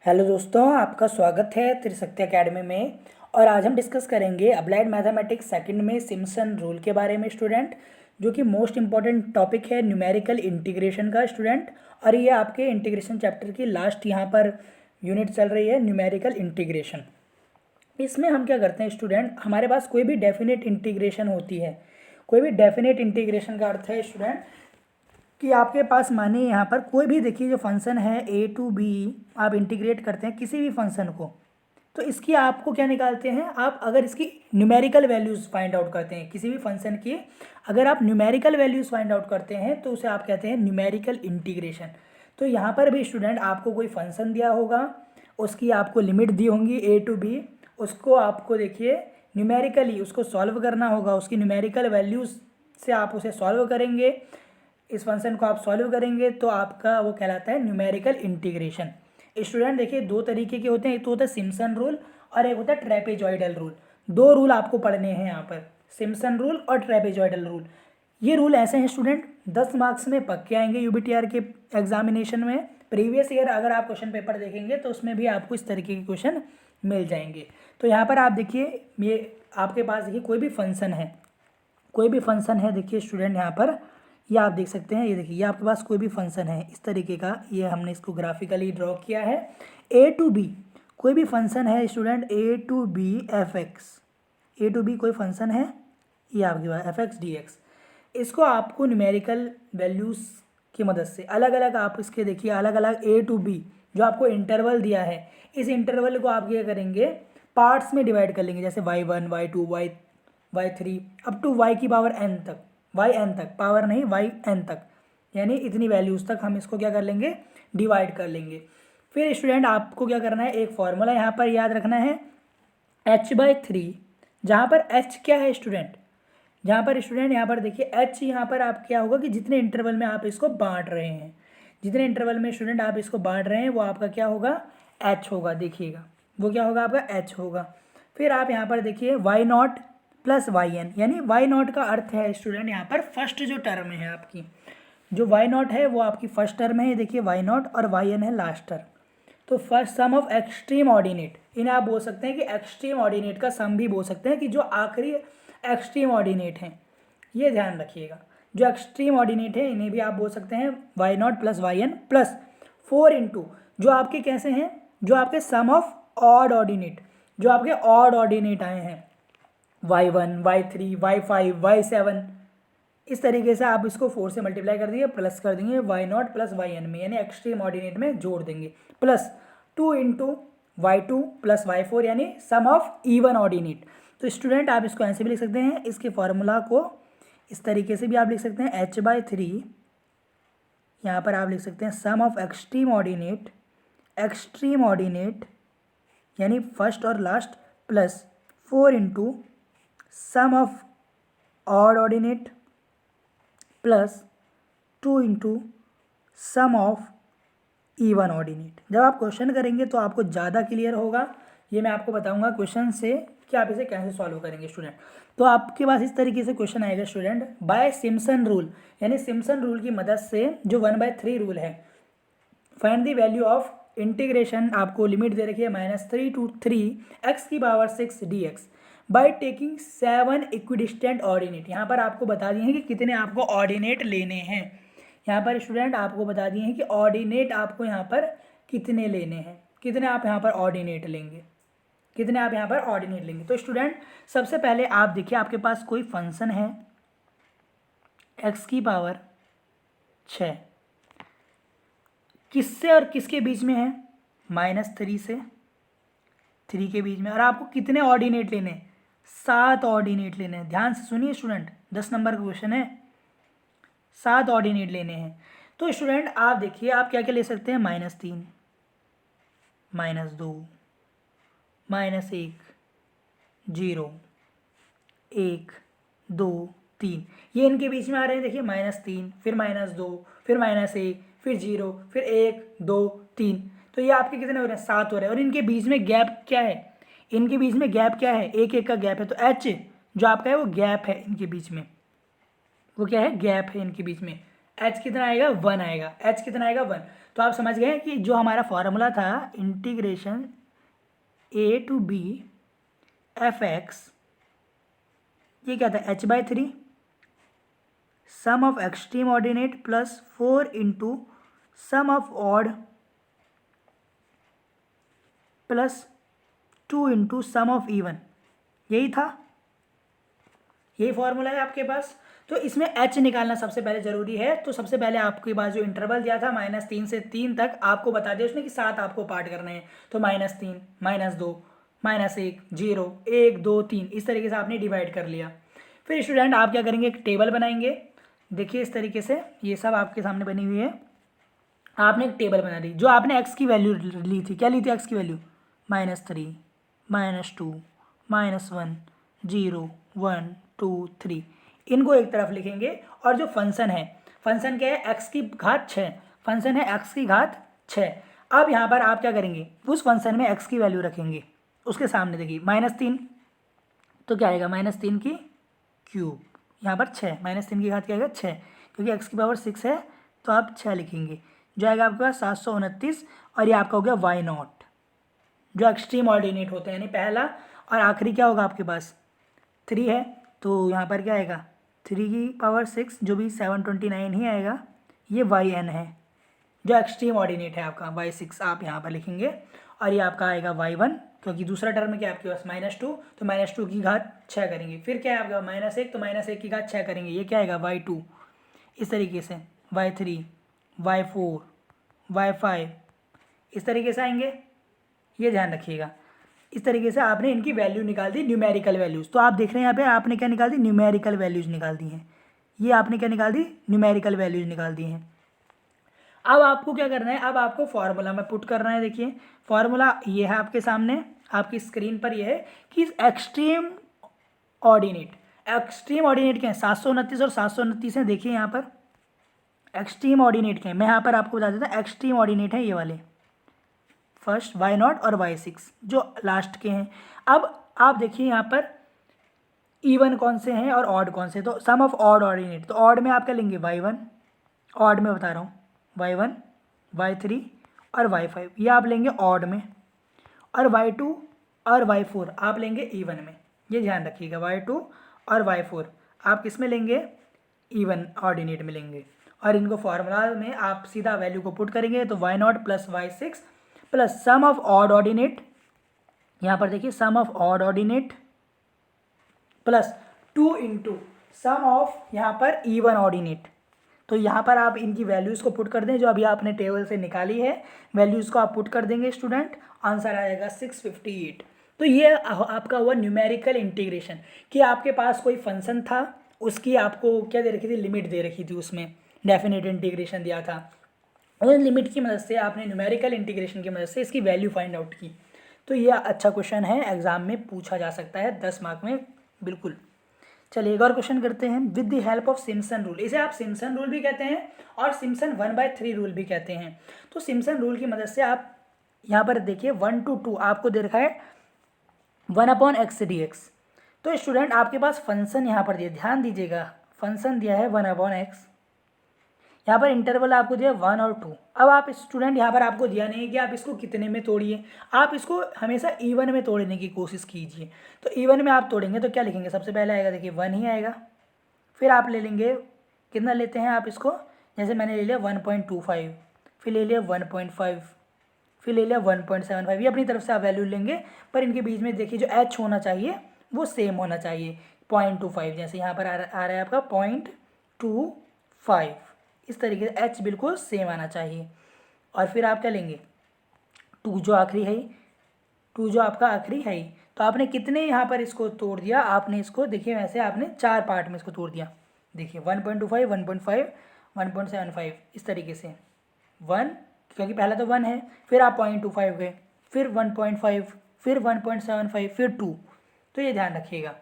Hello दोस्तों, आपका स्वागत है त्रिशक्ति एकेडमी में। और आज हम डिस्कस करेंगे अप्लाइड मैथमेटिक्स सेकंड में सिम्पसन रूल के बारे में स्टूडेंट, जो कि मोस्ट इंपॉर्टेंट टॉपिक है न्यूमेरिकल इंटीग्रेशन का स्टूडेंट। और ये आपके इंटीग्रेशन चैप्टर की लास्ट यहाँ पर यूनिट चल रही है, न्यूमेरिकल इंटीग्रेशन। इसमें हम क्या करते हैं स्टूडेंट, हमारे पास कोई भी डेफिनेट इंटीग्रेशन होती है। कोई भी डेफिनेट इंटीग्रेशन का अर्थ है स्टूडेंट कि आपके पास मानिए यहाँ पर कोई भी, देखिए जो फंक्शन है ए टू बी, आप इंटीग्रेट करते हैं किसी भी फंक्शन को, तो इसकी आपको क्या निकालते हैं आप, अगर इसकी न्यूमेरिकल वैल्यूज़ फाइंड आउट करते हैं किसी भी फंक्शन की, अगर आप न्यूमेरिकल वैल्यूज़ फाइंड आउट करते हैं तो उसे आप कहते हैं न्यूमेरिकल इंटीग्रेशन। तो यहाँ पर भी स्टूडेंट आपको कोई फंक्शन दिया होगा, उसकी आपको लिमिट दी होंगी ए टू बी, उसको आपको देखिए न्यूमेरिकली उसको सॉल्व करना होगा, उसकी न्यूमेरिकल वैल्यूज़ से आप उसे सॉल्व करेंगे। इस फंक्शन को आप सॉल्व करेंगे तो आपका वो कहलाता है न्यूमेरिकल इंटीग्रेशन। स्टूडेंट देखिए दो तरीके के होते हैं, एक तो होता है सिम्पसन रूल और एक होता है ट्रेपेजॉइडल रूल। दो रूल आपको पढ़ने हैं यहाँ पर, सिम्पसन रूल और ट्रेपेजॉइडल रूल। ये रूल ऐसे हैं स्टूडेंट, 10 मार्क्स में पक्के आएंगे यूबीटीआर के एग्जामिनेशन में। प्रीवियस ईयर अगर आप क्वेश्चन पेपर देखेंगे तो उसमें भी आपको इस तरीके के क्वेश्चन मिल जाएंगे। तो यहाँ पर आप देखिए, ये आपके पास देखिए कोई भी फंक्शन है, कोई भी फंक्शन है, देखिए स्टूडेंट यहाँ पर ये आप देख सकते हैं, ये देखिए ये आपके पास कोई भी फंक्शन है इस तरीके का, ये हमने इसको ग्राफिकली ड्रॉ किया है। ए टू बी कोई भी फंक्शन है student, a to b f x, a to b कोई फंक्शन है, ये आपके पास एफ एक्स डी एक्स। इसको आपको न्यूमेरिकल वैल्यूज़ की मदद से अलग अलग आप इसके देखिए अलग अलग ए टू बी जो आपको इंटरवल दिया है, इस इंटरवल को आप क्या करेंगे पार्ट्स में डिवाइड कर लेंगे, जैसे y1 y2 y3 up to y की पावर n तक, yn तक, पावर नहीं yn तक, यानी इतनी वैल्यूज़ तक हम इसको क्या कर लेंगे डिवाइड कर लेंगे। फिर स्टूडेंट आपको क्या करना है, एक फॉर्मूला यहाँ पर याद रखना है h/3, जहाँ पर h क्या है स्टूडेंट, जहाँ पर स्टूडेंट यहाँ पर देखिए h यहाँ पर आप क्या होगा कि जितने इंटरवल में आप इसको बांट रहे हैं, जितने इंटरवल में स्टूडेंट आप इसको बांट रहे हैं वो आपका क्या होगा h होगा, देखिएगा वो क्या होगा आपका h होगा। फिर आप यहाँ पर देखिए y0 प्लस yn, यानी y0 का अर्थ है स्टूडेंट यहाँ पर फर्स्ट जो टर्म है आपकी, जो y0 है वो आपकी फर्स्ट टर्म है, देखिए y0, और yn है लास्ट टर्म। तो first sum of extreme ordinate, इन्हें आप बोल सकते हैं कि एक्सट्रीम ऑर्डिनेट का सम भी बोल सकते हैं, कि जो आखिरी एक्सट्रीम ऑर्डिनेट हैं, ये ध्यान रखिएगा, जो एक्सट्रीम ऑर्डिनेट है इन्हें भी आप बोल सकते हैं y0 plus yn plus 4 into जो आपके कैसे हैं, जो आपके सम ऑफ ऑड ऑर्डिनेट, जो आपके ऑड ऑर्डिनेट आए हैं y1 y3 y5 y7, इस तरीके से आप इसको 4 से मल्टीप्लाई कर दिए, प्लस कर देंगे y0 प्लस yn में, यानी एक्सट्रीम ऑर्डिनेट में जोड़ देंगे, plus 2 into y2 plus y4, यानी सम ऑफ इवन ऑर्डिनेट। तो स्टूडेंट आप इसको ऐसे भी लिख सकते हैं, इसके फॉर्मूला को इस तरीके से भी आप लिख सकते हैं h/3, यहाँ पर आप लिख सकते हैं sum of extreme ordinate, extreme ordinate यानी फर्स्ट और last, plus 4 into sum of odd ordinate plus 2 into sum of even ordinate. जब आप क्वेश्चन करेंगे तो आपको ज़्यादा क्लियर होगा, ये मैं आपको बताऊंगा क्वेश्चन से कि आप इसे कैसे सॉल्व करेंगे स्टूडेंट। तो आपके पास इस तरीके से क्वेश्चन आएगा स्टूडेंट, बाय सिम्पसन रूल, यानी सिम्पसन रूल की मदद से जो 1/3 रूल है, find the value of integration, आपको लिमिट दे रखी है -3 to 3 x की power 6 dx by taking 7 equidistant ordinate. यहाँ पर आपको बता दिए हैं कि कितने आपको ऑर्डिनेट लेने हैं, यहाँ पर स्टूडेंट आपको बता दिए हैं कि ऑर्डिनेट आपको यहाँ पर कितने लेने हैं, कितने आप यहाँ पर ऑर्डिनेट लेंगे, कितने आप यहाँ पर ऑर्डिनेट लेंगे। तो स्टूडेंट सबसे पहले आप देखिए आपके पास कोई फंक्शन है x की पावर 6, किससे और किसके बीच में है, -3 से 3 के बीच में, और आपको कितने ऑर्डिनेट लेने हैं, 7 ऑर्डिनेट लेने हैं। ध्यान से सुनिए स्टूडेंट, 10 नंबर का क्वेश्चन है, 7 ऑर्डिनेट लेने हैं। तो स्टूडेंट आप देखिए आप क्या क्या ले सकते हैं, -3 -2 -1 0 1 2 3, ये इनके बीच में आ रहे हैं, देखिए -3 फिर -2 फिर -1 फिर 0 फिर 1 2 3, तो ये आपके कितने हो रहे हैं, 7 हो रहे हैं। और इनके बीच में गैप क्या है, इनके बीच में गैप क्या है, एक एक का गैप है, तो h जो आपका है वो गैप है इनके बीच में, वो क्या है गैप है इनके बीच में, h कितना आएगा 1 आएगा, h कितना आएगा 1। तो आप समझ गए कि जो हमारा फॉर्मूला था integration a to b fx, ये क्या था, h/3 sum of extreme ordinate plus 4 into sum of odd plus 2 into sum of even, यही था, यही फॉर्मूला है आपके पास। तो इसमें h निकालना सबसे पहले जरूरी है। तो सबसे पहले आपके पास जो इंटरवल दिया था -3 से 3 तक, आपको बता दिया उसने कि 7 आपको पार्ट करने हैं। तो -3, -2, -1, 0, 1, 2, 3, इस तरीके से आपने डिवाइड कर लिया। फिर स्टूडेंट आप क्या करेंगे, एक टेबल बनाएंगे। देखिए इस तरीके से ये सब आपके सामने बनी हुई है। आपने एक टेबल बना दी, जो आपने x की वैल्यू ली थी, क्या ली थी x की वैल्यू, -3, -2, -1, 0, 1, 2, 3, इनको एक तरफ लिखेंगे। और जो फंक्शन है, फंक्शन क्या है, x की घात 6, फंक्शन है x की घात 6। अब यहाँ पर आप क्या करेंगे, उस फंक्शन में x की वैल्यू रखेंगे, उसके सामने देखिए -3, तो क्या आएगा, -3 की क्यूब, यहाँ पर 6, -3 की घात क्या आएगा 6, क्योंकि x की पावर 6 है तो आप 6 लिखेंगे, जो आएगा आपके पास 729। और ये आपका हो गया y0, जो एक्सट्रीम ऑर्डिनेट होते हैं, यानी पहला और आखिरी क्या होगा आपके पास 3 है, तो यहाँ पर क्या आएगा 3 की पावर 6, जो भी 729 ही आएगा। ये yn है, जो एक्सट्रीम ऑर्डिनेट है आपका y6, आप यहाँ पर लिखेंगे। और ये आपका आएगा y1, क्योंकि दूसरा टर्म क्या है आपके पास -2, तो -2 की घात 6 करेंगे। फिर क्या है आपका -1, तो -1 की घात 6 करेंगे, ये क्या आएगा y2, इस तरीके से y3, y4, y5, इस तरीके से आएंगे, ये ध्यान रखिएगा। इस तरीके से आपने इनकी वैल्यू निकाल दी, न्यूमेरिकल वैल्यूज़। तो आप देख रहे हैं यहाँ पे आपने क्या निकाल दी, न्यूमेरिकल वैल्यूज़ निकाल दी हैं। ये आपने क्या निकाल दी, न्यूमेरिकल वैल्यूज़ निकाल दी हैं। अब आपको क्या करना है, अब आपको फार्मूला में पुट करना है। देखिए फार्मूला ये है आपके सामने, आपकी स्क्रीन पर ये है कि एक्सट्रीम ऑर्डिनेट, एक्सट्रीम ऑर्डिनेट क्या है, 729 और 729 है। देखिए यहाँ पर एक्सट्रीम ऑर्डिनेट क्या है, मैं यहाँ पर आपको बता देता हूँ। एक्सट्रीम ऑर्डिनेट है ये वाले, फर्स्ट y0 और y6 जो लास्ट के हैं। अब आप देखिए यहाँ पर इवन कौन से हैं और ऑड कौन से, तो सम ऑफ ऑड ऑर्डिनेट, तो ऑड में आप क्या लेंगे y1, ऑड में बता रहा हूँ y1, y3 और y5, ये आप लेंगे ऑड में। और y2 और y4 आप लेंगे इवन में, ये ध्यान रखिएगा। y2 और y4 आप किस में लेंगे, इवन ऑर्डिनेट में लेंगे। और इनको फॉर्मूला में आप सीधा वैल्यू को पुट करेंगे, तो y0 plus y6 plus sum of odd ordinate, यहाँ पर देखिए sum of odd ordinate plus 2 into sum of यहाँ पर इवन ऑर्डिनेट। तो यहाँ पर आप इनकी वैल्यूज़ को पुट कर दें, जो अभी आपने टेबल से निकाली है, वैल्यूज़ को आप पुट कर देंगे स्टूडेंट, आंसर आएगा 658। तो ये आपका हुआ न्यूमेरिकल इंटीग्रेशन, कि आपके पास कोई फंक्शन था, उसकी आपको क्या दे रखी थी, लिमिट दे रखी थी, उसमें डेफिनेट इंटीग्रेशन दिया था। उन लिमिट की मदद से आपने न्यूमेरिकल इंटीग्रेशन की मदद से इसकी वैल्यू फाइंड आउट की। तो ये अच्छा क्वेश्चन है, एग्जाम में पूछा जा सकता है 10 मार्क में, बिल्कुल। चलिए एक और क्वेश्चन करते हैं। With the help of Simpson rule, इसे आप सिम्पसन रूल भी कहते हैं और सिम्पसन 1/3 रूल भी कहते हैं। तो सिम्पसन रूल की मदद से आप यहाँ पर देखिए 1 to 2 आपको दे रखा है 1/x dx। तो स्टूडेंट आपके पास फंक्शन यहाँ पर दिया, ध्यान दीजिएगा, फंक्शन दिया है 1/x, यहाँ पर इंटरवल आपको दिया 1 और 2। अब आप स्टूडेंट यहाँ पर आपको दिया नहीं है कि आप इसको कितने में तोड़िए, आप इसको हमेशा इवन में तोड़ने की कोशिश कीजिए। तो इवन में आप तोड़ेंगे तो क्या लिखेंगे, सबसे पहले आएगा देखिए 1 ही आएगा। फिर आप ले लेंगे, कितना लेते हैं आप इसको, जैसे मैंने ले लिया 1.25, फिर ले लिया 1.5, फिर ले लिया 1.75, ये अपनी तरफ से आप वैल्यू लेंगे। पर इनके बीच में देखिए जो h होना चाहिए वो सेम होना चाहिए, 0.25, जैसे यहाँ पर आ रहा है आपका 0.25, इस तरीके से h बिल्कुल सेम आना चाहिए। और फिर आप क्या लेंगे 2 जो आखिरी है, 2 जो आपका आखिरी है। तो आपने कितने यहाँ पर इसको तोड़ दिया, आपने इसको देखिए वैसे आपने 4 पार्ट में इसको तोड़ दिया। देखिए 1.25, 1.5, 1.75, इस तरीके से 1, क्योंकि पहला तो 1 है, फिर आप 0.25 गए, फिर 1.5, फिर 1.75, फिर 2। तो ये ध्यान रखिएगा,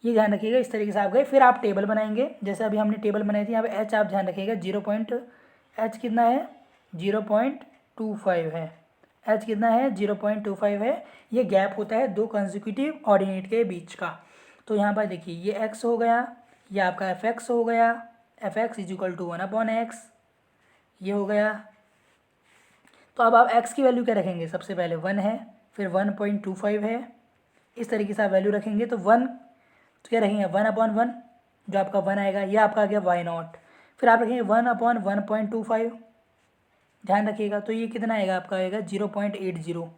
ये ध्यान रखिएगा, इस तरीके से आप गए। फिर आप टेबल बनाएंगे, जैसे अभी हमने टेबल बनाई थी। यहाँ पे h आप ध्यान रखिएगा, h कितना है, 0.25 है, h कितना है, 0.25 है। ये गैप होता है 2 कंसेक्यूटिव ऑर्डिनेट के बीच का। तो यहाँ पर देखिए ये x हो गया, ये आपका fx हो गया, fx = 1/x, ये हो गया तो अब आप x की वैल्यू क्या रखेंगे, सबसे पहले 1 है, फिर 1.25 है, इस तरीके से आप वैल्यू रखेंगे। तो 1 तो क्या रखेंगे 1/1, जो आपका 1 आएगा, यह आपका आ गया y0। फिर आप रखेंगे 1/1.25, ध्यान रखिएगा। तो ये कितना आएगा, आपका आएगा 0.80,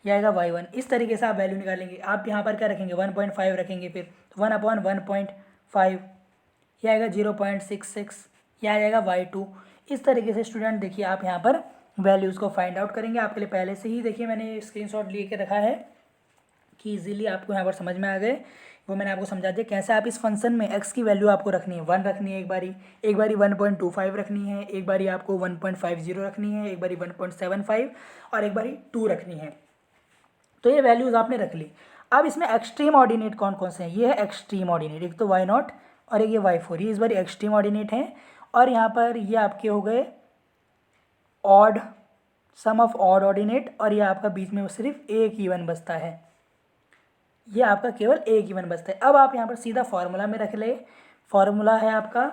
यह आएगा y1। इस तरीके से आप वैल्यू निकालेंगे। आप यहाँ पर क्या रखेंगे 1.5 रखेंगे, फिर 1/1.5, यह आएगा 0.66, यह आ जाएगा y2। इस तरीके से स्टूडेंट देखिए आप यहाँ पर वैल्यूज़ को फाइंड आउट करेंगे। आपके लिए पहले से ही देखिए मैंने स्क्रीनशॉट लेके रखा है कि इजीली आपको यहाँ पर समझ में आ गए, वो मैंने आपको समझा दिया कैसे आप इस फंक्शन में x की वैल्यू आपको रखनी है, 1 रखनी है, एक बारी 1.25 रखनी है, एक बारी आपको 1.50 रखनी है, एक बारी 1.75 और एक बारी 2 रखनी है। तो ये वैल्यूज़ आपने रख ली। अब इसमें एक्सट्रीम ऑर्डिनेट कौन कौन से हैं, ये है एक्सट्रीम ऑर्डिनेट, एक तो y0 और एक ये y4, ये इस बार एक्सट्रीम ऑर्डिनेट हैं। और यहाँ पर ये आपके हो गए odd, sum of odd ordinate, और ये आपका बीच में सिर्फ एक इवन बचता है, ये आपका केवल एक इवन बचता है। अब आप यहाँ पर सीधा फॉर्मूला में रख ले। फॉर्मूला है आपका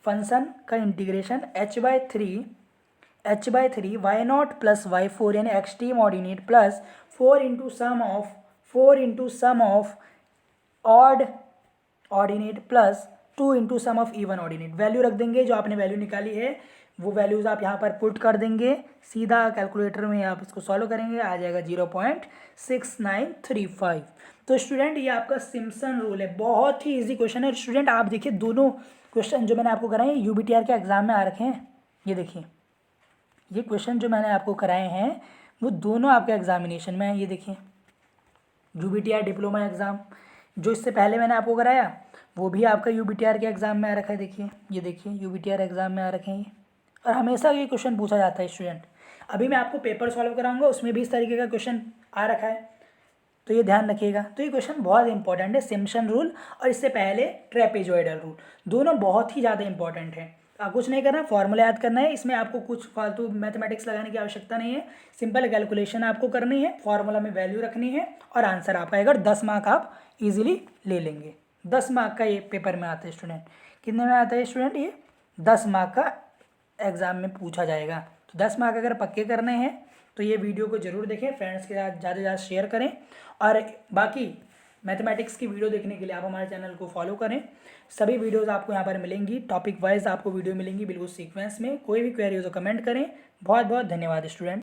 फंक्शन का integration h/3 y0 plus y4 यानी extreme ordinate plus 4 into sum of odd ordinate plus 2 into sum of even ordinate. Value रख देंगे, जो आपने वैल्यू निकाली है वो वैल्यूज़ आप यहाँ पर पुट कर देंगे, सीधा कैलकुलेटर में आप इसको सॉल्व करेंगे, आ जाएगा 0.6935। तो स्टूडेंट ये आपका सिम्पसन रूल है, बहुत ही इजी क्वेश्चन है। स्टूडेंट आप देखिए दोनों क्वेश्चन जो मैंने आपको कराए UBTR के एग्जाम में आ रखे हैं, ये देखिए ये क्वेश्चन जो मैंने आपको कराए हैं वो दोनों आपके एग्जामिनेशन में है। ये देखिए UBTR डिप्लोमा एग्ज़ाम जो इससे पहले मैंने आपको कराया वो भी आपका UBTR के एग्ज़ाम में आ रखा है। देखिए ये देखिए UBTR एग्ज़ाम में आ रखे हैं और हमेशा ये क्वेश्चन पूछा जाता है स्टूडेंट। अभी मैं आपको पेपर सॉल्व कराऊंगा, उसमें भी इस तरीके का क्वेश्चन आ रखा है, तो ये ध्यान रखिएगा। तो ये क्वेश्चन बहुत इंपॉर्टेंट है, सिम्पसन रूल और इससे पहले ट्रेपेजॉइडल रूल, दोनों बहुत ही ज़्यादा इंपॉर्टेंट है। आप कुछ नहीं करना, फॉर्मूला याद करना है, इसमें आपको कुछ फालतू मैथमेटिक्स लगाने की आवश्यकता नहीं है, सिंपल कैलकुलेशन आपको करनी है, फॉर्मूला में वैल्यू रखनी है और आंसर आपका आएगा। 10 मार्क आप इजीली ले लेंगे। 10 मार्क का ये पेपर में आता है स्टूडेंट, कितने में आता है स्टूडेंट, ये 10 मार्क का एग्ज़ाम में पूछा जाएगा। तो 10 मार्क अगर पक्के करने हैं तो ये वीडियो को ज़रूर देखें, फ्रेंड्स के साथ ज़्यादा से ज़्यादा शेयर करें और बाकी मैथमेटिक्स की वीडियो देखने के लिए आप हमारे चैनल को फॉलो करें। सभी वीडियोस आपको यहाँ पर मिलेंगी, टॉपिक वाइज आपको वीडियो मिलेंगी बिल्कुल सीक्वेंस में। कोई भी क्वेरी हो तो कमेंट करें। बहुत बहुत धन्यवाद स्टूडेंट।